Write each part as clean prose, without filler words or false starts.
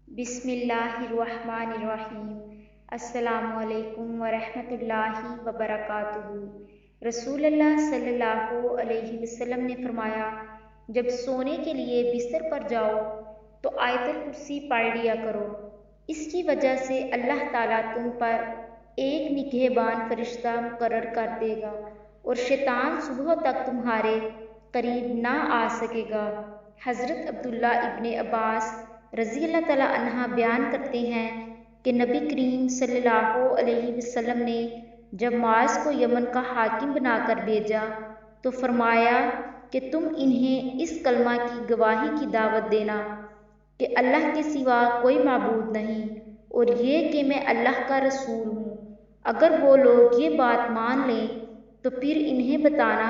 بسم اللہ الرحمن الرحیم۔ السلام علیکم ورحمۃ اللہ وبرکاتہ۔ رسول اللہ صلی اللہ علیہ وسلم نے فرمایا، جب سونے کے لیے بستر پر جاؤ تو آیت الکرسی پڑھ لیا کرو۔ اس کی وجہ سے اللہ تعالیٰ تم پر ایک نگہبان فرشتہ مقرر کر دے گا اور شیطان صبح تک تمہارے قریب نہ آ سکے گا۔ حضرت عبداللہ ابن عباس رضی اللہ تعالیٰ عنہ بیان کرتے ہیں کہ نبی کریم صلی اللہ علیہ وسلم نے جب معاذ کو یمن کا حاکم بنا کر بھیجا تو فرمایا کہ تم انہیں اس کلمہ کی گواہی کی دعوت دینا کہ اللہ کے سوا کوئی معبود نہیں، اور یہ کہ میں اللہ کا رسول ہوں۔ اگر وہ لوگ یہ بات مان لیں تو پھر انہیں بتانا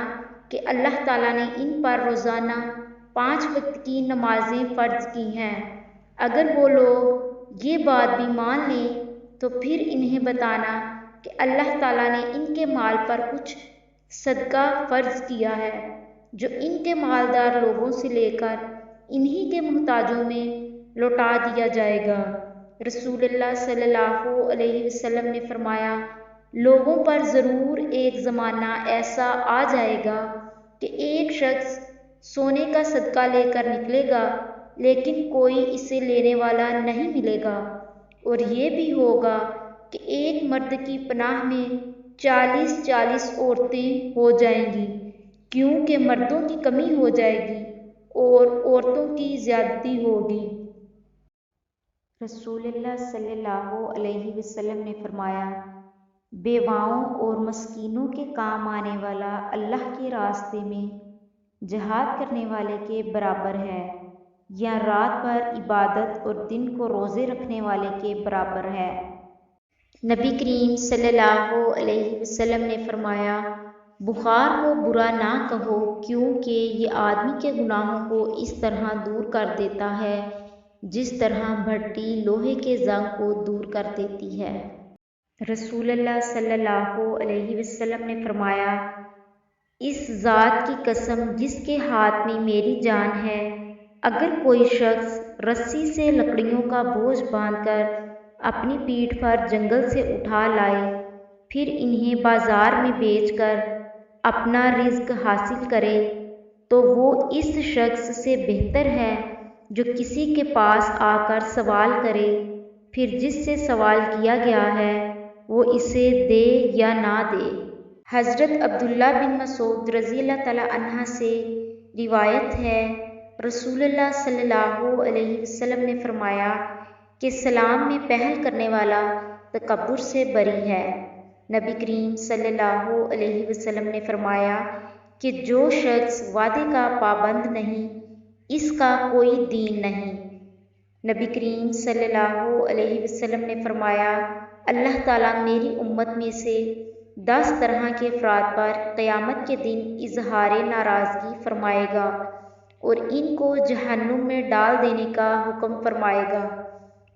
کہ اللہ تعالیٰ نے ان پر روزانہ 5 وقت کی نمازیں فرض کی ہیں۔ اگر وہ لوگ یہ بات بھی مان لیں تو پھر انہیں بتانا کہ اللہ تعالیٰ نے ان کے مال پر کچھ صدقہ فرض کیا ہے جو ان کے مالدار لوگوں سے لے کر انہی کے محتاجوں میں لوٹا دیا جائے گا۔ رسول اللہ صلی اللہ علیہ وسلم نے فرمایا، لوگوں پر ضرور ایک زمانہ ایسا آ جائے گا کہ ایک شخص سونے کا صدقہ لے کر نکلے گا لیکن کوئی اسے لینے والا نہیں ملے گا، اور یہ بھی ہوگا کہ ایک مرد کی پناہ میں 40 عورتیں ہو جائیں گی، کیونکہ مردوں کی کمی ہو جائے گی اور عورتوں کی زیادتی ہوگی۔ رسول اللہ صلی اللہ علیہ وسلم نے فرمایا، بیواؤں اور مسکینوں کے کام آنے والا اللہ کے راستے میں جہاد کرنے والے کے برابر ہے، یا رات بھر عبادت اور دن کو روزے رکھنے والے کے برابر ہے۔ نبی کریم صلی اللہ علیہ وسلم نے فرمایا، بخار کو برا نہ کہو، کیونکہ یہ آدمی کے گناہوں کو اس طرح دور کر دیتا ہے جس طرح بھٹی لوہے کے زنگ کو دور کر دیتی ہے۔ رسول اللہ صلی اللہ علیہ وسلم نے فرمایا، اس ذات کی قسم جس کے ہاتھ میں میری جان ہے، اگر کوئی شخص رسی سے لکڑیوں کا بوجھ باندھ کر اپنی پیٹھ پر جنگل سے اٹھا لائے، پھر انہیں بازار میں بیچ کر اپنا رزق حاصل کرے تو وہ اس شخص سے بہتر ہے جو کسی کے پاس آ کر سوال کرے، پھر جس سے سوال کیا گیا ہے وہ اسے دے یا نہ دے۔ حضرت عبداللہ بن مسعود رضی اللہ تعالیٰ عنہ سے روایت ہے، رسول اللہ صلی اللہ علیہ وسلم نے فرمایا کہ سلام میں پہل کرنے والا تکبر سے بری ہے۔ نبی کریم صلی اللہ علیہ وسلم نے فرمایا کہ جو شخص وعدے کا پابند نہیں، اس کا کوئی دین نہیں۔ نبی کریم صلی اللہ علیہ وسلم نے فرمایا، اللہ تعالیٰ میری امت میں سے 10 طرح کے افراد پر قیامت کے دن اظہار ناراضگی فرمائے گا اور ان کو جہنم میں ڈال دینے کا حکم فرمائے گا،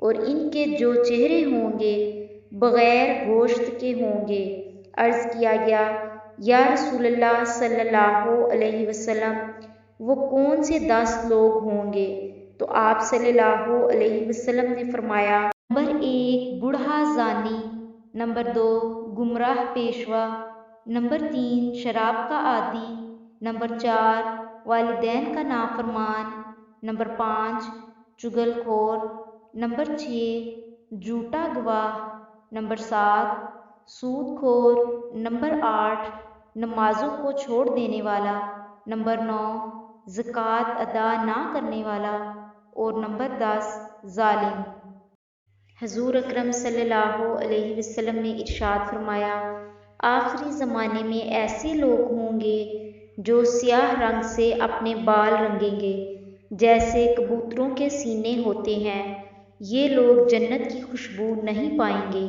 اور ان کے جو چہرے ہوں گے بغیر گوشت کے ہوں گے۔ عرض کیا گیا، یا رسول اللہ صلی اللہ علیہ وسلم، وہ کون سے 10 لوگ ہوں گے؟ تو آپ صلی اللہ علیہ وسلم نے فرمایا، نمبر 1 بوڑھا زانی، نمبر 2 گمراہ پیشوا، نمبر 3 شراب کا عادی، نمبر 4 والدین کا نافرمان، نمبر 5 چغل خور، نمبر 6 جھوٹا گواہ، نمبر 7 سود خور، نمبر 8 نمازوں کو چھوڑ دینے والا، نمبر 9 زکوٰۃ ادا نہ کرنے والا، اور نمبر 10 ظالم۔ حضور اکرم صلی اللہ علیہ وسلم نے ارشاد فرمایا، آخری زمانے میں ایسے لوگ ہوں گے جو سیاہ رنگ سے اپنے بال رنگیں گے جیسے کبوتروں کے سینے ہوتے ہیں، یہ لوگ جنت کی خوشبو نہیں پائیں گے۔